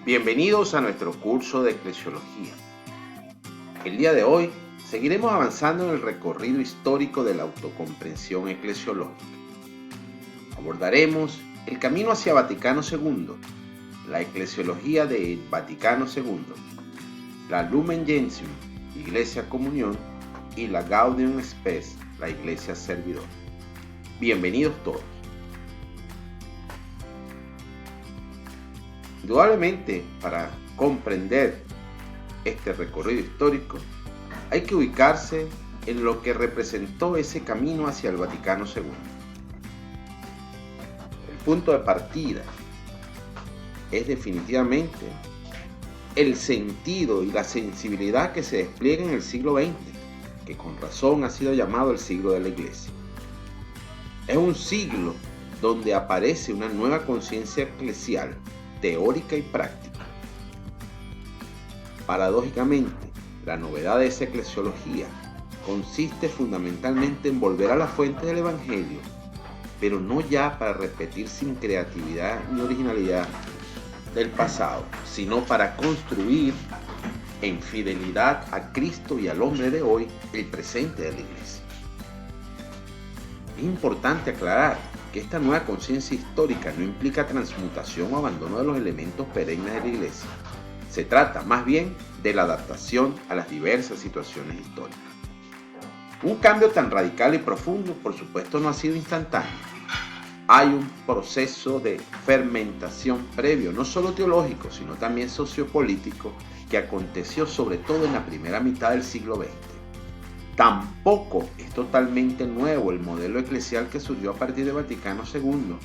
Bienvenidos a nuestro curso de Eclesiología. El día de hoy seguiremos avanzando en el recorrido histórico de la autocomprensión eclesiológica. Abordaremos el camino hacia Vaticano II, la eclesiología de Vaticano II, la Lumen Gentium, Iglesia Comunión, y la Gaudium Spes, la Iglesia Servidor. Bienvenidos todos. Indudablemente, para comprender este recorrido histórico, hay que ubicarse en lo que representó ese camino hacia el Vaticano II. El punto de partida es definitivamente el sentido y la sensibilidad que se despliega en el siglo XX, que con razón ha sido llamado el siglo de la Iglesia. Es un siglo donde aparece una nueva conciencia eclesial, teórica y práctica. Paradójicamente, la novedad de esa eclesiología consiste fundamentalmente en volver a la fuente del Evangelio, pero no ya para repetir sin creatividad ni originalidad del pasado, sino para construir en fidelidad a Cristo y al hombre de hoy el presente de la Iglesia. Es importante aclarar que esta nueva conciencia histórica no implica transmutación o abandono de los elementos perennes de la Iglesia. Se trata más bien de la adaptación a las diversas situaciones históricas. Un cambio tan radical y profundo, por supuesto, no ha sido instantáneo. Hay un proceso de fermentación previo, no solo teológico, sino también sociopolítico, que aconteció sobre todo en la primera mitad del siglo XX. Tampoco es totalmente nuevo el modelo eclesial que surgió a partir de Vaticano II.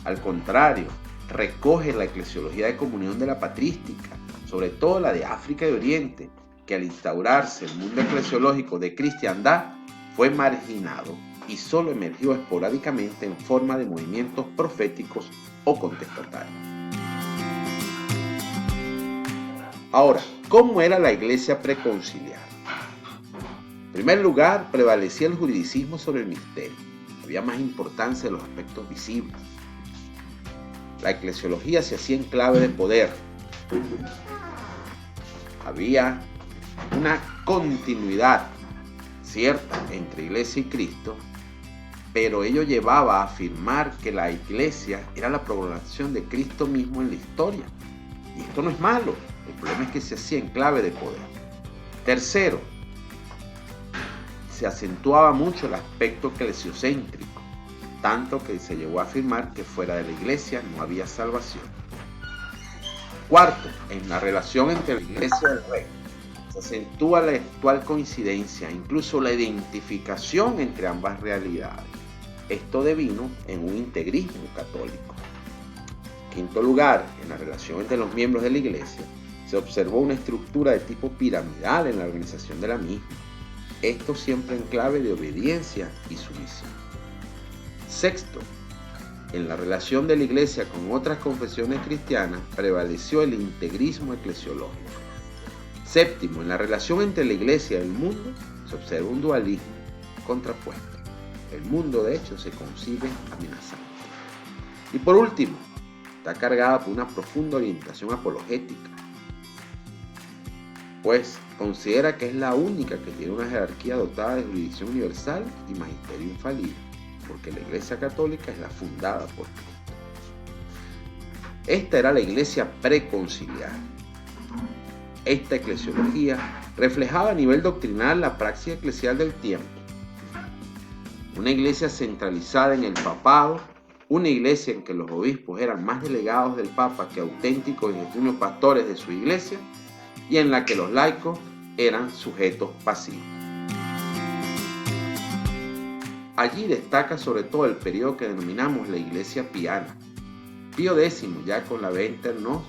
Al contrario, recoge la eclesiología de comunión de la patrística, sobre todo la de África y Oriente, que al instaurarse el mundo eclesiológico de cristiandad fue marginado y solo emergió esporádicamente en forma de movimientos proféticos o contestatarios. Ahora, ¿cómo era la iglesia preconciliar? En primer lugar, prevalecía el juridicismo sobre el misterio. Había más importancia en los aspectos visibles. La eclesiología se hacía en clave de poder. Había una continuidad cierta entre Iglesia y Cristo, pero ello llevaba a afirmar que la Iglesia era la prolongación de Cristo mismo en la historia. Y esto no es malo, el problema es que se hacía en clave de poder. Tercero, se acentuaba mucho el aspecto eclesiocéntrico, tanto que se llegó a afirmar que fuera de la Iglesia no había salvación. Cuarto, en la relación entre la Iglesia y el Rey, se acentúa la actual coincidencia, incluso la identificación entre ambas realidades. Esto devino en un integrismo católico. Quinto lugar, en la relación entre los miembros de la Iglesia, se observó una estructura de tipo piramidal en la organización de la misma. Esto siempre en clave de obediencia y sumisión. Sexto, en la relación de la Iglesia con otras confesiones cristianas prevaleció el integrismo eclesiológico. Séptimo, en la relación entre la Iglesia y el mundo se observa un dualismo contrapuesto. El mundo, de hecho, se concibe amenazante. Y por último, está cargada por una profunda orientación apologética, pues considera que es la única que tiene una jerarquía dotada de jurisdicción universal y magisterio infalible, porque la Iglesia Católica es la fundada por Cristo. Esta era la Iglesia preconciliar. Esta eclesiología reflejaba a nivel doctrinal la praxis eclesial del tiempo. Una iglesia centralizada en el papado, una iglesia en que los obispos eran más delegados del Papa que auténticos y genuinos pastores de su iglesia, y en la que los laicos eran sujetos pasivos. Allí destaca sobre todo el periodo que denominamos la Iglesia Piana. Pío X, ya con la Venter nos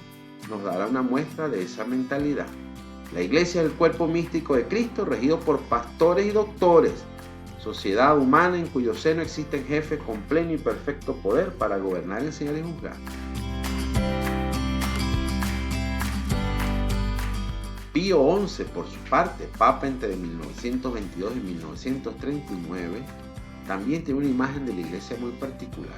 dará una muestra de esa mentalidad. La Iglesia es el cuerpo místico de Cristo, regido por pastores y doctores, sociedad humana en cuyo seno existen jefes con pleno y perfecto poder para gobernar, enseñar y juzgar. Pío XI, por su parte, Papa entre 1922 y 1939, también tiene una imagen de la Iglesia muy particular.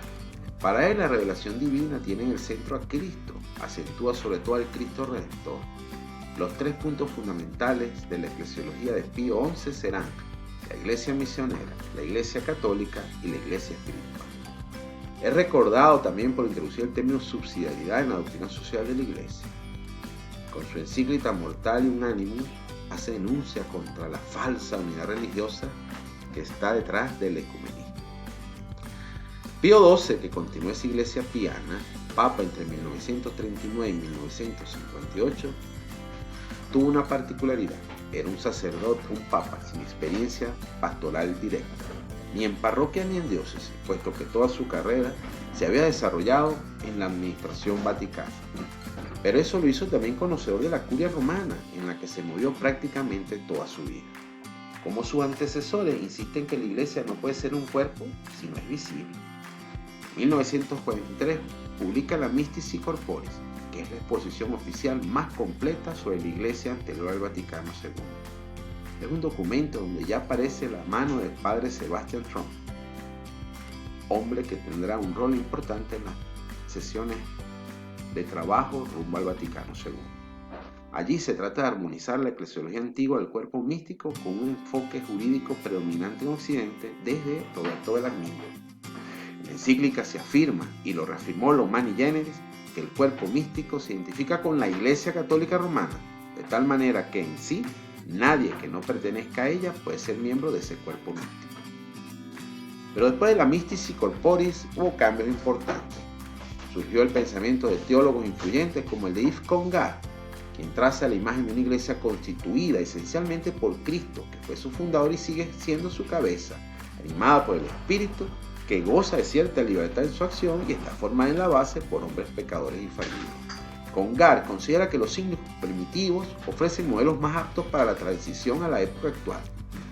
Para él, la revelación divina tiene en el centro a Cristo, acentúa sobre todo al Cristo Redentor. Los 3 puntos fundamentales de la eclesiología de Pío XI serán la Iglesia misionera, la Iglesia católica y la Iglesia espiritual. Es recordado también por introducir el término subsidiariedad en la doctrina social de la Iglesia. Con su encíclica Mortal y Unanimus, hace denuncia contra la falsa unidad religiosa que está detrás del ecumenismo. Pío XII, que continuó esa iglesia piana, papa entre 1939 y 1958, tuvo una particularidad. Era un sacerdote, un papa sin experiencia pastoral directa, ni en parroquia ni en diócesis, puesto que toda su carrera se había desarrollado en la administración vaticana. Pero eso lo hizo también conocedor de la curia romana, en la que se movió prácticamente toda su vida. Como sus antecesores, insisten que la iglesia no puede ser un cuerpo si no es visible. En 1943 publica la Mystici Corporis, que es la exposición oficial más completa sobre la iglesia anterior al Vaticano II. Es un documento donde ya aparece la mano del padre Sebastian Tron, hombre que tendrá un rol importante en las sesiones de trabajo rumbo al Vaticano II. Allí se trata de armonizar la eclesiología antigua del cuerpo místico con un enfoque jurídico predominante en Occidente desde Roberto Bellarmino. En la encíclica se afirma, y lo reafirmó Lomani Generis, que el cuerpo místico se identifica con la Iglesia Católica Romana, de tal manera que en sí nadie que no pertenezca a ella puede ser miembro de ese cuerpo místico. Pero después de la Mystici Corporis hubo cambios importantes. Surgió el pensamiento de teólogos influyentes como el de Yves Congar, quien traza la imagen de una iglesia constituida esencialmente por Cristo, que fue su fundador y sigue siendo su cabeza, animada por el Espíritu, que goza de cierta libertad en su acción y está formada en la base por hombres pecadores y fallidos. Congar considera que los signos primitivos ofrecen modelos más aptos para la transición a la época actual.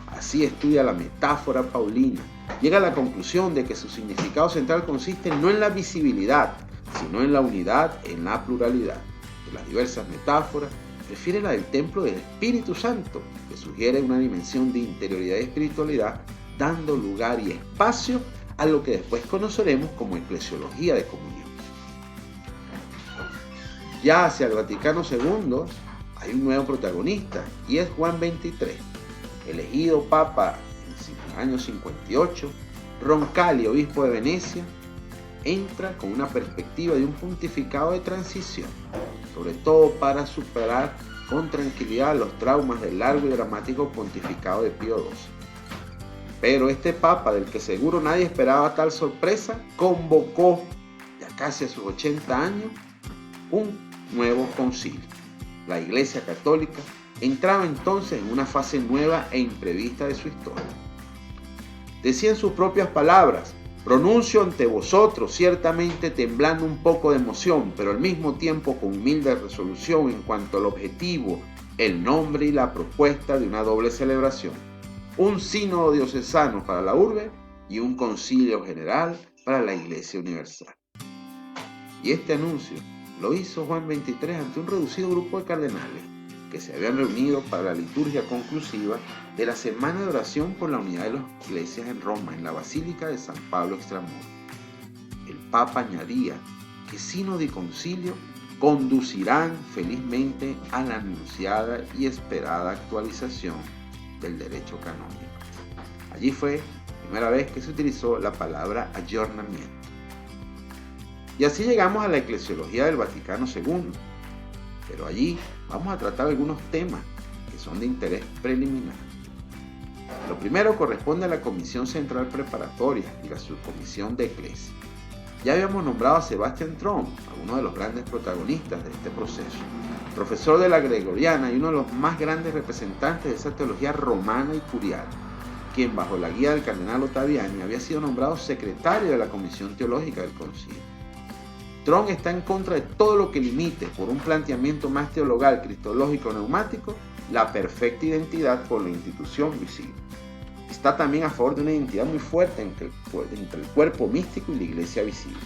Así estudia la metáfora paulina. Llega a la conclusión de que su significado central consiste no en la visibilidad, sino en la unidad, en la pluralidad. De las diversas metáforas, prefiere la del templo del Espíritu Santo, que sugiere una dimensión de interioridad y espiritualidad, dando lugar y espacio a lo que después conoceremos como eclesiología de comunión. Ya hacia el Vaticano II hay un nuevo protagonista, y es Juan XXIII, elegido papa en el año 58. Roncalli, obispo de Venecia, entra con una perspectiva de un pontificado de transición, sobre todo para superar con tranquilidad los traumas del largo y dramático pontificado de Pío XII. Pero este papa, del que seguro nadie esperaba tal sorpresa, convocó, ya casi a sus 80 años, un nuevo concilio. La Iglesia Católica entraba entonces en una fase nueva e imprevista de su historia. Decía en sus propias palabras: pronuncio ante vosotros, ciertamente temblando un poco de emoción, pero al mismo tiempo con humilde resolución en cuanto al objetivo, el nombre y la propuesta de una doble celebración. Un sínodo diocesano para la urbe y un concilio general para la Iglesia Universal. Y este anuncio lo hizo Juan XXIII ante un reducido grupo de cardenales que se habían reunido para la liturgia conclusiva de la Semana de Oración por la Unidad de las Iglesias en Roma, en la Basílica de San Pablo Extramuros. El Papa añadía que sínodo y concilio conducirán felizmente a la anunciada y esperada actualización del derecho canónico. Allí fue la primera vez que se utilizó la palabra ayornamiento. Y así llegamos a la eclesiología del Vaticano II, pero allí vamos a tratar algunos temas que son de interés preliminar. Lo primero corresponde a la Comisión Central Preparatoria y la Subcomisión de Eclesia. Ya habíamos nombrado a Sebastian Tron, uno de los grandes protagonistas de este proceso, profesor de la Gregoriana y uno de los más grandes representantes de esa teología romana y curial, quien bajo la guía del cardenal Ottaviani había sido nombrado secretario de la Comisión Teológica del Concilio. Tron está en contra de todo lo que limite, por un planteamiento más teologal, cristológico, neumático, la perfecta identidad con la institución visible. Está también a favor de una identidad muy fuerte entre el cuerpo místico y la iglesia visible.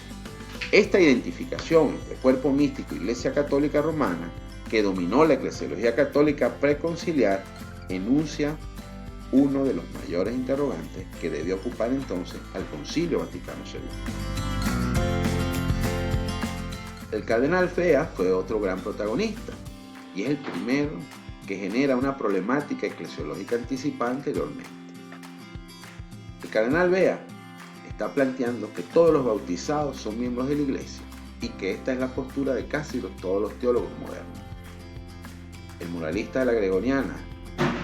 Esta identificación entre cuerpo místico y iglesia católica romana, que dominó la eclesiología católica preconciliar, enuncia uno de los mayores interrogantes que debió ocupar entonces al Concilio Vaticano II. El cardenal Bea fue otro gran protagonista y es el primero que genera una problemática eclesiológica anticipada anteriormente. El cardenal Bea está planteando que todos los bautizados son miembros de la Iglesia y que esta es la postura de casi todos los teólogos modernos. El moralista de la Gregoriana,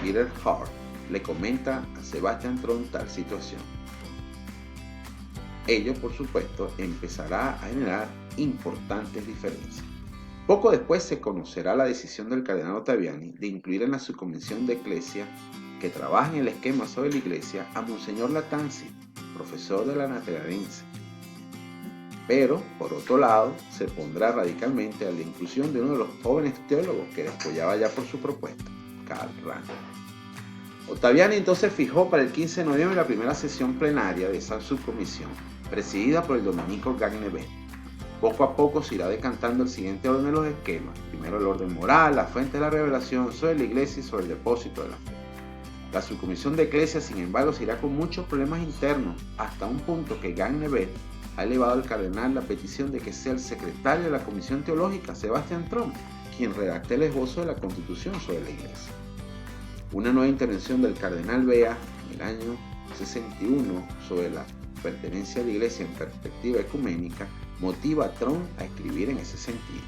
Peter Hart, le comenta a Sebastian Throne tal situación. Ello, por supuesto, empezará a generar importantes diferencias. Poco después se conocerá la decisión del cardenal Ottaviani de incluir en la subcomisión de Eclesia, que trabaja en el esquema sobre la Iglesia, a Monseñor Latanzi, profesor de la Lateranense. Pero, por otro lado, se pondrá radicalmente a la inclusión de uno de los jóvenes teólogos que despollaba ya por su propuesta, Karl Rahner. Ottaviani entonces fijó para el 15 de noviembre la primera sesión plenaria de esa subcomisión, presidida por el dominico Gagnevet. Poco a poco se irá decantando el siguiente orden de los esquemas. Primero el orden moral, la fuente de la revelación, sobre la Iglesia y sobre el depósito de la fe. La subcomisión de Eclesia, sin embargo, se irá con muchos problemas internos, hasta un punto que Gagnevet ha elevado al cardenal la petición de que sea el secretario de la Comisión Teológica, Sebastian Throne, quien redacte el esbozo de la Constitución sobre la Iglesia. Una nueva intervención del cardenal Bea en el año 61 sobre la pertenencia a la Iglesia en perspectiva ecuménica motiva a Throne a escribir en ese sentido.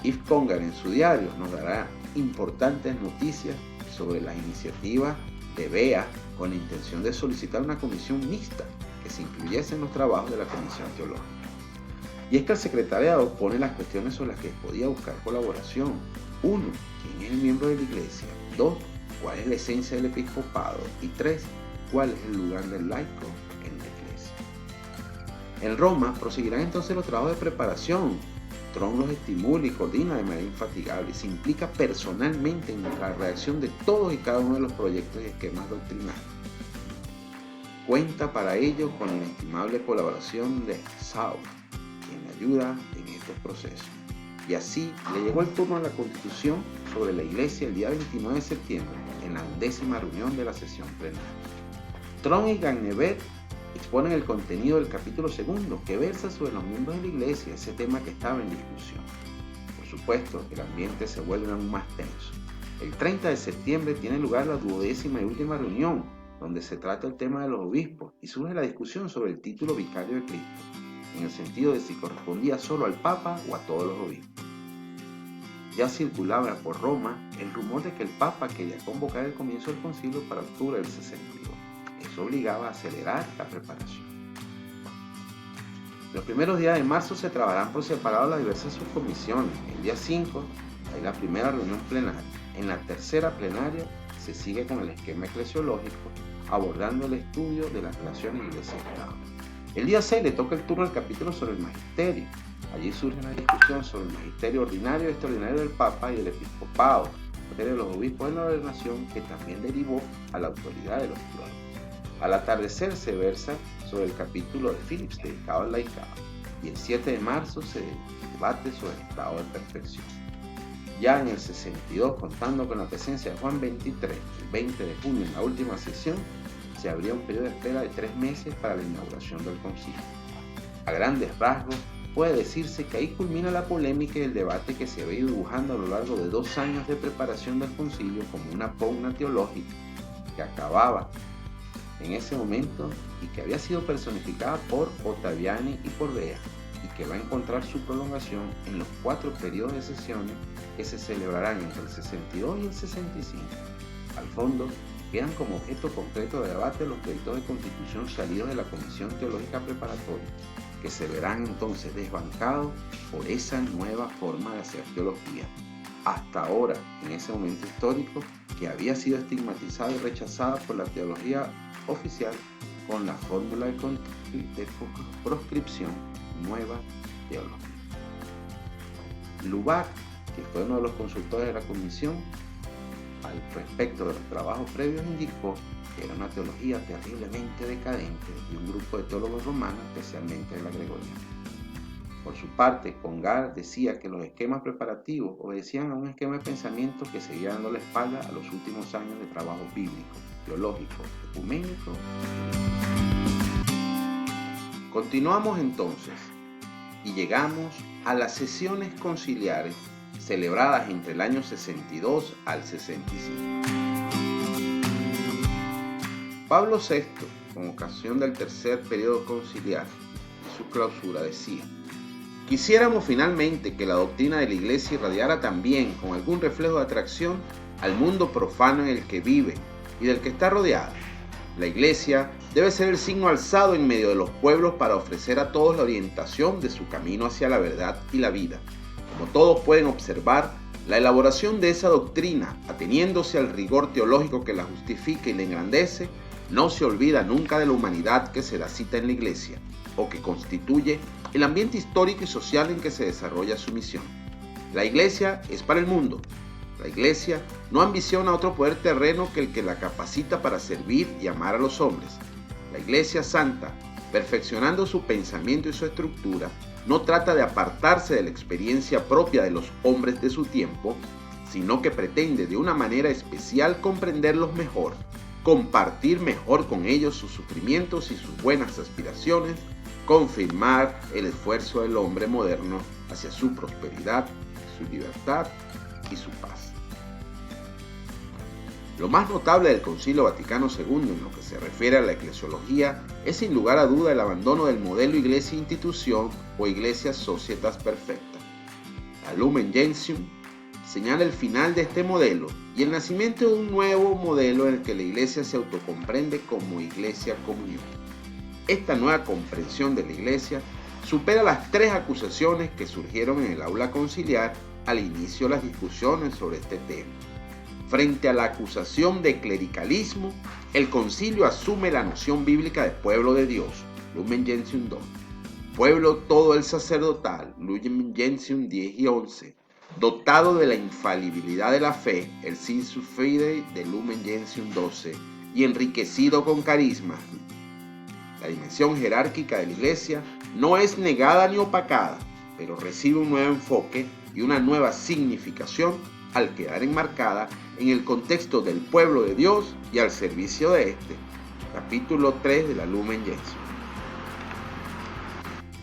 Yves Congar en su diario nos dará importantes noticias sobre las iniciativas de Bea con la intención de solicitar una comisión mixta que se incluyese en los trabajos de la Comisión Teológica. Y es que el secretariado pone las cuestiones sobre las que podía buscar colaboración. 1. ¿Quién es el miembro de la Iglesia? 2. ¿Cuál es la esencia del episcopado? Y 3. ¿Cuál es el lugar del laico en la Iglesia? En Roma proseguirán entonces los trabajos de preparación. Throne los estimula y coordina de manera infatigable y se implica personalmente en la redacción de todos y cada uno de los proyectos y esquemas doctrinales. Cuenta para ello con la inestimable colaboración de Saul, quien le ayuda en estos procesos. Y así le llegó el turno a la Constitución sobre la Iglesia el día 29 de septiembre, en la 11ª reunión de la sesión plenaria. Throne y Gagnevet exponen el contenido del capítulo 2, que versa sobre los miembros de la Iglesia, ese tema que estaba en discusión. Por supuesto, el ambiente se vuelve aún más tenso. El 30 de septiembre tiene lugar la 12ª y última reunión, donde se trata el tema de los obispos y surge la discusión sobre el título vicario de Cristo, en el sentido de si correspondía solo al Papa o a todos los obispos. Ya circulaba por Roma el rumor de que el Papa quería convocar el comienzo del concilio para octubre del 62. Eso obligaba a acelerar la preparación. Los primeros días de marzo se trabajarán por separado las diversas subcomisiones. El día 5 hay la primera reunión plenaria. En la tercera plenaria se sigue con el esquema eclesiológico, abordando el estudio de las relaciones Iglesia-Estado. El día 6 le toca el turno al capítulo sobre el magisterio. Allí surge una discusión sobre el magisterio ordinario y extraordinario del Papa y del episcopado, de los obispos de la ordenación, que también derivó a la autoridad de los teólogos. Al atardecer se versa sobre el capítulo de Phillips dedicado al laicado, y el 7 de marzo se debate sobre el estado de perfección. Ya en el 62, contando con la presencia de Juan XXIII, el 20 de junio en la última sesión, se abría un periodo de espera de 3 meses para la inauguración del concilio. A grandes rasgos, puede decirse que ahí culmina la polémica y el debate que se había ido dibujando a lo largo de 2 años de preparación del concilio como una pugna teológica que acababa en ese momento y que había sido personificada por Ottaviani y por Bea, y que va a encontrar su prolongación en los 4 periodos de sesiones que se celebrarán entre el 62 y el 65. Al fondo, quedan como objeto concreto de debate los proyectos de constitución salidos de la Comisión Teológica Preparatoria, que se verán entonces desbancados por esa nueva forma de hacer teología, hasta ahora, en ese momento histórico, que había sido estigmatizada y rechazada por la teología oficial con la fórmula de proscripción nueva teología. Lubac, que fue uno de los consultores de la comisión, al respecto de los trabajos previos, indicó que era una teología terriblemente decadente de un grupo de teólogos romanos, especialmente de la Gregoriana. Por su parte, Congar decía que los esquemas preparativos obedecían a un esquema de pensamiento que seguía dando la espalda a los últimos años de trabajo bíblico, teológico, ecuménico. Continuamos entonces. y llegamos a las sesiones conciliares celebradas entre el año 62 al 65. Pablo VI, con ocasión del tercer periodo conciliar y su clausura, decía: quisiéramos finalmente que la doctrina de la Iglesia irradiara también con algún reflejo de atracción al mundo profano en el que vive y del que está rodeada. La Iglesia debe ser el signo alzado en medio de los pueblos para ofrecer a todos la orientación de su camino hacia la verdad y la vida. Como todos pueden observar, la elaboración de esa doctrina, ateniéndose al rigor teológico que la justifica y la engrandece, no se olvida nunca de la humanidad que se da cita en la Iglesia, o que constituye el ambiente histórico y social en que se desarrolla su misión. La Iglesia es para el mundo. La Iglesia no ambiciona otro poder terreno que el que la capacita para servir y amar a los hombres. La Iglesia Santa, perfeccionando su pensamiento y su estructura, no trata de apartarse de la experiencia propia de los hombres de su tiempo, sino que pretende de una manera especial comprenderlos mejor, compartir mejor con ellos sus sufrimientos y sus buenas aspiraciones, confirmar el esfuerzo del hombre moderno hacia su prosperidad, su libertad y su paz. Lo más notable del Concilio Vaticano II en lo que se refiere a la eclesiología es sin lugar a duda el abandono del modelo Iglesia-Institución o Iglesia-Societas Perfecta. La Lumen Gentium señala el final de este modelo y el nacimiento de un nuevo modelo en el que la Iglesia se autocomprende como Iglesia-Comunión. Esta nueva comprensión de la Iglesia supera las tres acusaciones que surgieron en el aula conciliar al inicio de las discusiones sobre este tema. Frente a la acusación de clericalismo, el concilio asume la noción bíblica de pueblo de Dios, Lumen Gentium 2, pueblo todo el sacerdotal, Lumen Gentium 10 y 11, dotado de la infalibilidad de la fe, el Sensus Fidei de Lumen Gentium 12, y enriquecido con carismas. La dimensión jerárquica de la Iglesia no es negada ni opacada, pero recibe un nuevo enfoque y una nueva significación al quedar enmarcada en el contexto del pueblo de Dios y al servicio de éste. Capítulo 3 de la Lumen Gentium.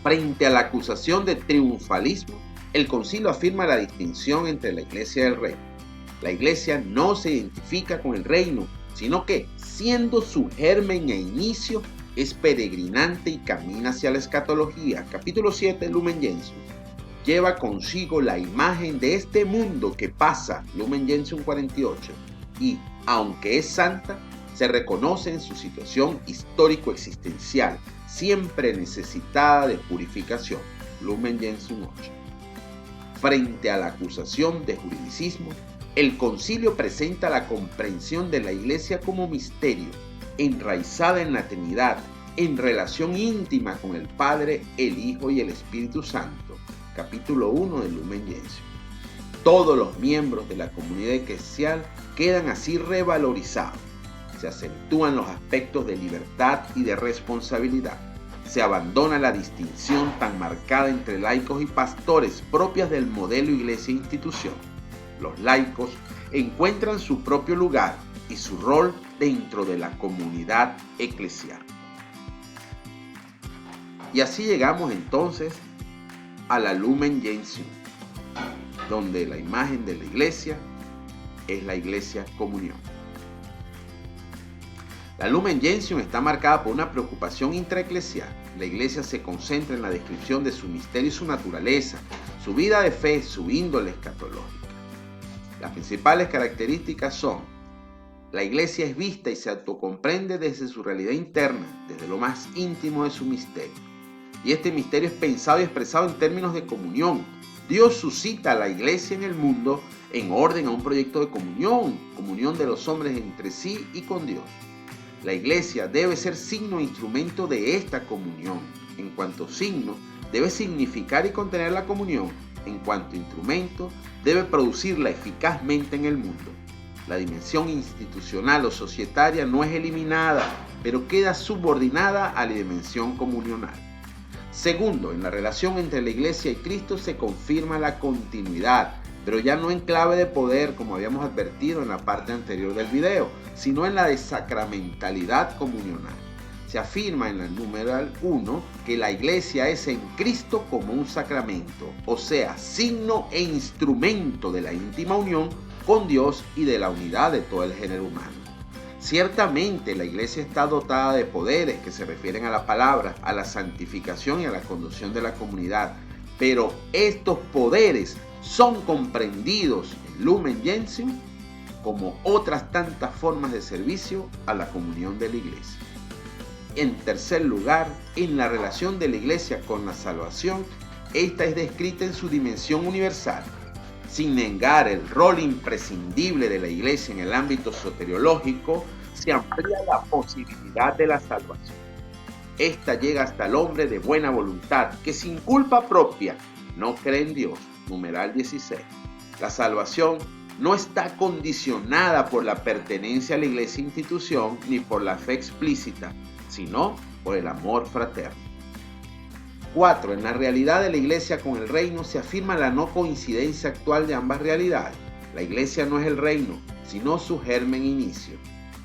Frente a la acusación de triunfalismo, el concilio afirma la distinción entre la Iglesia y el reino. La Iglesia no se identifica con el reino, sino que, siendo su germen e inicio, es peregrinante y camina hacia la escatología. Capítulo 7, Lumen Gentium. Lleva consigo la imagen de este mundo que pasa, Lumen Gentium 48, y, aunque es santa, se reconoce en su situación histórico-existencial, siempre necesitada de purificación, Lumen Gentium 8. Frente a la acusación de juridicismo, el concilio presenta la comprensión de la Iglesia como misterio, enraizada en la Trinidad, en relación íntima con el Padre, el Hijo y el Espíritu Santo. Capítulo 1 del Lumen Gentium. Todos los miembros de la comunidad eclesial quedan así revalorizados. Se acentúan los aspectos de libertad y de responsabilidad. Se abandona la distinción tan marcada entre laicos y pastores propias del modelo Iglesia-Institución. Los laicos encuentran su propio lugar y su rol dentro de la comunidad eclesial. Y así llegamos entonces a la Lumen Gentium, donde la imagen de la Iglesia es la Iglesia-Comunión. La Lumen Gentium está marcada por una preocupación intraeclesial. La Iglesia se concentra en la descripción de su misterio y su naturaleza, su vida de fe, su índole escatológica. Las principales características son: la Iglesia es vista y se autocomprende desde su realidad interna, desde lo más íntimo de su misterio. Y este misterio es pensado y expresado en términos de comunión. Dios suscita a la Iglesia en el mundo en orden a un proyecto de comunión de los hombres entre sí y con Dios. La Iglesia debe ser signo e instrumento de esta comunión. En cuanto signo, debe significar y contener la comunión. En cuanto instrumento, debe producirla eficazmente en el mundo. La dimensión institucional o societaria no es eliminada, pero queda subordinada a la dimensión comunional. Segundo, en la relación entre la Iglesia y Cristo se confirma la continuidad, pero ya no en clave de poder, como habíamos advertido en la parte anterior del video, sino en la de sacramentalidad comunional. se afirma en el numeral 1 que la iglesia es en Cristo como un sacramento, o sea, signo e instrumento de la íntima unión con Dios y de la unidad de todo el género humano. Ciertamente la iglesia está dotada de poderes que se refieren a la palabra, a la santificación y a la conducción de la comunidad, pero estos poderes son comprendidos en Lumen Gentium como otras tantas formas de servicio a la comunión de la iglesia. En tercer lugar, en la relación de la iglesia con la salvación, esta es descrita en su dimensión universal. Sin negar el rol imprescindible de la iglesia en el ámbito soteriológico, se amplía la posibilidad de la salvación. Esta llega hasta el hombre de buena voluntad, que sin culpa propia no cree en Dios. Numeral 16. La salvación no está condicionada por la pertenencia a la iglesia institución ni por la fe explícita, sino por el amor fraterno. 4. En la realidad de la iglesia con el reino se afirma la no coincidencia actual de ambas realidades. La iglesia no es el reino, sino su germen inicio.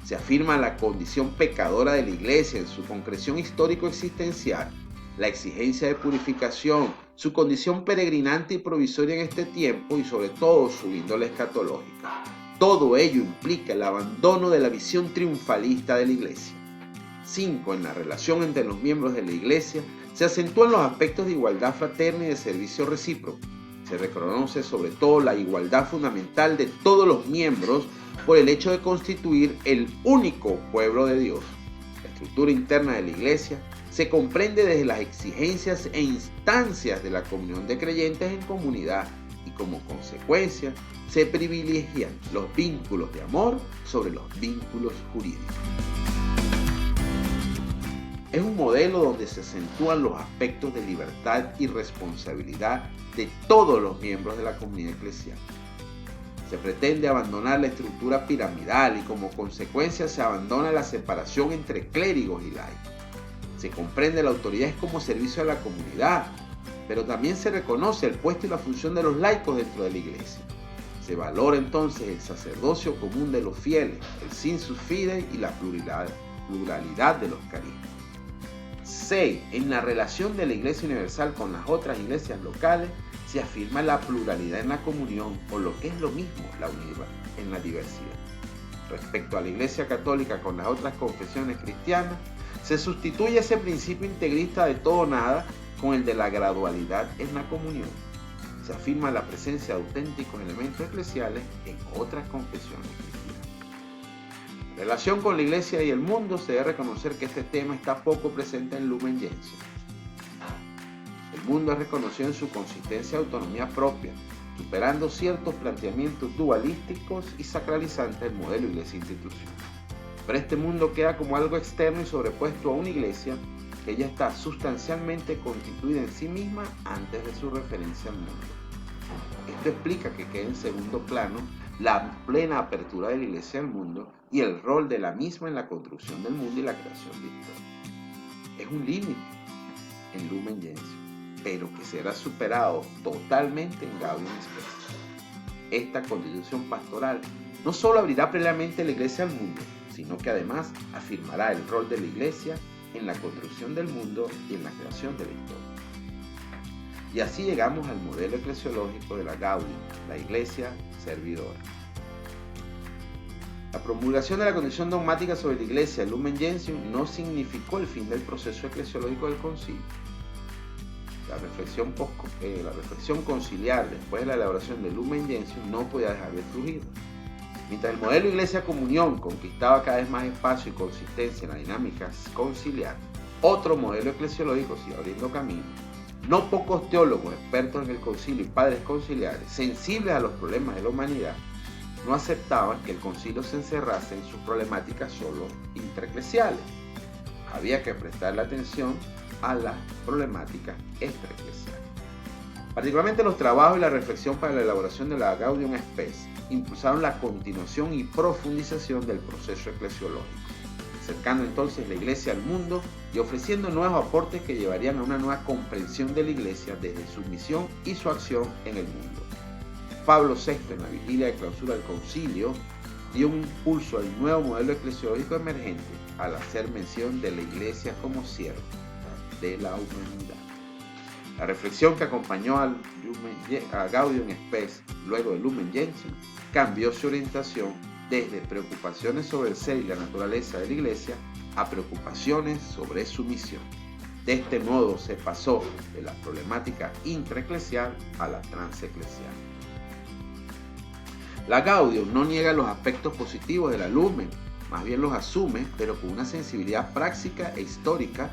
Se afirma la condición pecadora de la iglesia en su concreción histórico-existencial, la exigencia de purificación, su condición peregrinante y provisoria en este tiempo y sobre todo su índole escatológica. Todo ello implica el abandono de la visión triunfalista de la iglesia. 5. En la relación entre los miembros de la iglesia se acentúan los aspectos de igualdad fraterna y de servicio recíproco. Se reconoce sobre todo la igualdad fundamental de todos los miembros por el hecho de constituir el único pueblo de Dios. La estructura interna de la iglesia se comprende desde las exigencias e instancias de la comunión de creyentes en comunidad y como consecuencia se privilegian los vínculos de amor sobre los vínculos jurídicos. Es un modelo donde se acentúan los aspectos de libertad y responsabilidad de todos los miembros de la comunidad eclesial. Se pretende abandonar la estructura piramidal y como consecuencia se abandona la separación entre clérigos y laicos. Se comprende la autoridad es como servicio a la comunidad, pero también se reconoce el puesto y la función de los laicos dentro de la iglesia. Se valora entonces el sacerdocio común de los fieles, el sensus fidei y la pluralidad de los carismas. 6. En la relación de la Iglesia Universal con las otras iglesias locales se afirma la pluralidad en la comunión, o lo que es lo mismo, la unidad en la diversidad. Respecto a la Iglesia Católica con las otras confesiones cristianas, se sustituye ese principio integrista de todo o nada con el de la gradualidad en la comunión. Se afirma la presencia de auténticos elementos eclesiales en otras confesiones cristianas. En relación con la iglesia y el mundo, se debe reconocer que este tema está poco presente en Lumen Gentium. El mundo es reconocido en su consistencia y autonomía propia, superando ciertos planteamientos dualísticos y sacralizantes del modelo iglesia-institución. Pero este mundo queda como algo externo y sobrepuesto a una iglesia que ya está sustancialmente constituida en sí misma antes de su referencia al mundo. Esto explica que quede en segundo plano la plena apertura de la iglesia al mundo y el rol de la misma en la construcción del mundo y la creación de historia. Es un límite en Lumen Gentium, pero que será superado totalmente en Gaudium Spes. Esta constitución pastoral no solo abrirá plenamente la iglesia al mundo, sino que además afirmará el rol de la iglesia en la construcción del mundo y en la creación de la historia. Y así llegamos al modelo eclesiológico de la Gaudium, la iglesia servidora. La promulgación de la condición dogmática sobre la iglesia Lumen Gentium no significó el fin del proceso eclesiológico del concilio. La reflexión conciliar después de la elaboración de Lumen Gentium no podía dejar de fluir. Mientras el modelo Iglesia-Comunión conquistaba cada vez más espacio y consistencia en la dinámica conciliar, otro modelo eclesiológico sigue abriendo camino. No pocos teólogos, expertos en el concilio y padres conciliares, sensibles a los problemas de la humanidad, no aceptaban que el concilio se encerrase en sus problemáticas solo intraeclesiales. Había que prestarle atención a las problemáticas extraeclesiales. Particularmente los trabajos y la reflexión para la elaboración de la Gaudium Spes impulsaron la continuación y profundización del proceso eclesiológico, acercando entonces la iglesia al mundo y ofreciendo nuevos aportes que llevarían a una nueva comprensión de la iglesia desde su misión y su acción en el mundo. Pablo VI, en la vigilia de clausura del concilio, dio un impulso al nuevo modelo eclesiológico emergente al hacer mención de la Iglesia como siervo de la humanidad. La reflexión que acompañó a Gaudium Spes luego de Lumen Gentium cambió su orientación desde preocupaciones sobre el ser y la naturaleza de la Iglesia a preocupaciones sobre su misión. De este modo se pasó de la problemática intraeclesial a la transeclesial. La Gaudium no niega los aspectos positivos de la Lumen, más bien los asume, pero con una sensibilidad práctica e histórica,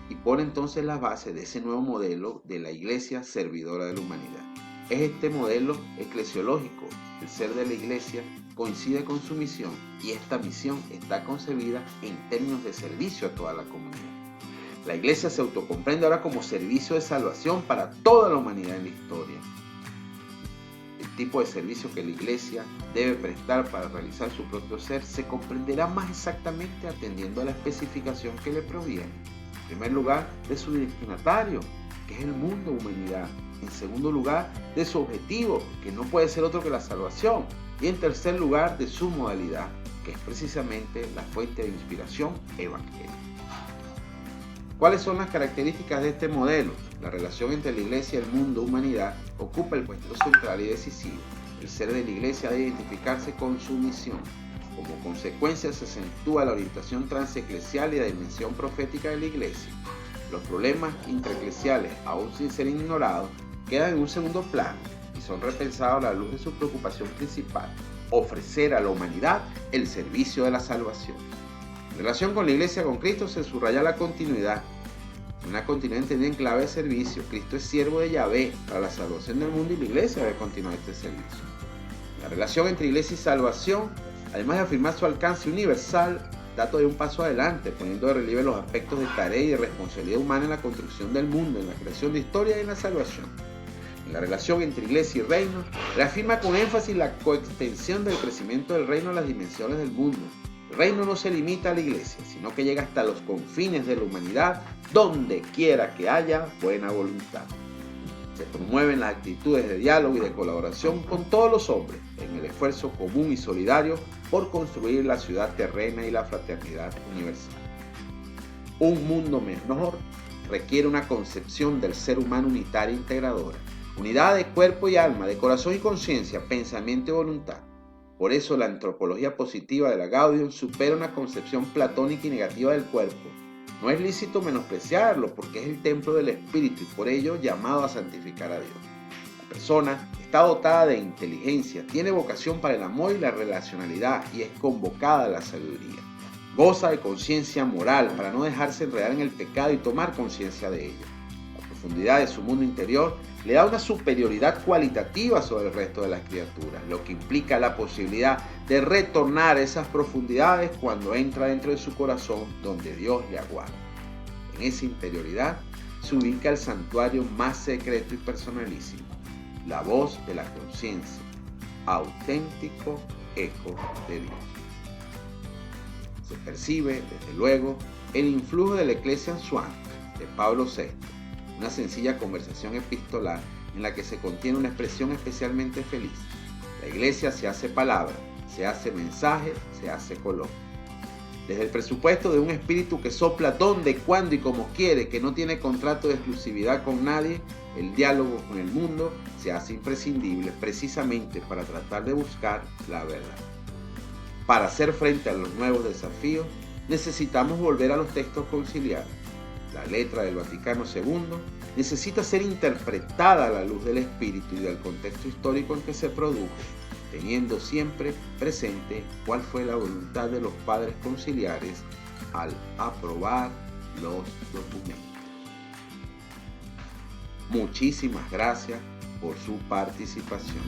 y pone entonces las bases de ese nuevo modelo de la Iglesia servidora de la humanidad. Es este modelo eclesiológico, el ser de la Iglesia coincide con su misión, y esta misión está concebida en términos de servicio a toda la comunidad. La Iglesia se autocomprende ahora como servicio de salvación para toda la humanidad en la historia. El tipo de servicio que la Iglesia debe prestar para realizar su propio ser se comprenderá más exactamente atendiendo a la especificación que le proviene. En primer lugar, de su destinatario, que es el mundo humanidad. En segundo lugar, de su objetivo, que no puede ser otro que la salvación. Y en tercer lugar, de su modalidad, que es precisamente la fuente de inspiración evangélica. ¿Cuáles son las características de este modelo? La relación entre la Iglesia y el mundo humanidad ocupa el puesto central y decisivo. El ser de la Iglesia debe identificarse con su misión. Como consecuencia se acentúa la orientación transeclesial y la dimensión profética de la Iglesia. Los problemas intraeclesiales, aún sin ser ignorados, quedan en un segundo plano y son repensados a la luz de su preocupación principal: ofrecer a la humanidad el servicio de la salvación. En relación con la Iglesia con Cristo se subraya la continuidad. Una continuidad entendida en clave de servicio. Cristo es siervo de Yahvé para la salvación del mundo y la Iglesia debe continuar este servicio. La relación entre Iglesia y salvación, además de afirmar su alcance universal, da todavía un paso adelante, poniendo de relieve los aspectos de tarea y de responsabilidad humana en la construcción del mundo, en la creación de historia y en la salvación. En la relación entre Iglesia y reino, reafirma con énfasis la coextensión del crecimiento del reino a las dimensiones del mundo. El reino no se limita a la Iglesia, sino que llega hasta los confines de la humanidad, donde quiera que haya buena voluntad. Se promueven las actitudes de diálogo y de colaboración con todos los hombres en el esfuerzo común y solidario por construir la ciudad terrena y la fraternidad universal. Un mundo mejor requiere una concepción del ser humano unitaria e integradora, unidad de cuerpo y alma, de corazón y conciencia, pensamiento y voluntad. Por eso la antropología positiva de la Gaudium supera una concepción platónica y negativa del cuerpo. No es lícito menospreciarlo porque es el templo del espíritu y por ello llamado a santificar a Dios. La persona está dotada de inteligencia, tiene vocación para el amor y la relacionalidad y es convocada a la sabiduría. Goza de conciencia moral para no dejarse enredar en el pecado y tomar conciencia de ello. La profundidad de su mundo interior le da una superioridad cualitativa sobre el resto de las criaturas, lo que implica la posibilidad de retornar a esas profundidades cuando entra dentro de su corazón donde Dios le aguarda. En esa interioridad se ubica el santuario más secreto y personalísimo, la voz de la conciencia, auténtico eco de Dios. Se percibe, desde luego, el influjo de la Ecclesia Swan de Pablo VI, una sencilla conversación epistolar en la que se contiene una expresión especialmente feliz. La Iglesia se hace palabra, se hace mensaje, se hace color. Desde el presupuesto de un espíritu que sopla donde, cuando y como quiere, que no tiene contrato de exclusividad con nadie, el diálogo con el mundo se hace imprescindible precisamente para tratar de buscar la verdad. Para hacer frente a los nuevos desafíos, necesitamos volver a los textos conciliares. La letra del Vaticano II necesita ser interpretada a la luz del espíritu y del contexto histórico en que se produjo, teniendo siempre presente cuál fue la voluntad de los padres conciliares al aprobar los documentos. Muchísimas gracias por su participación.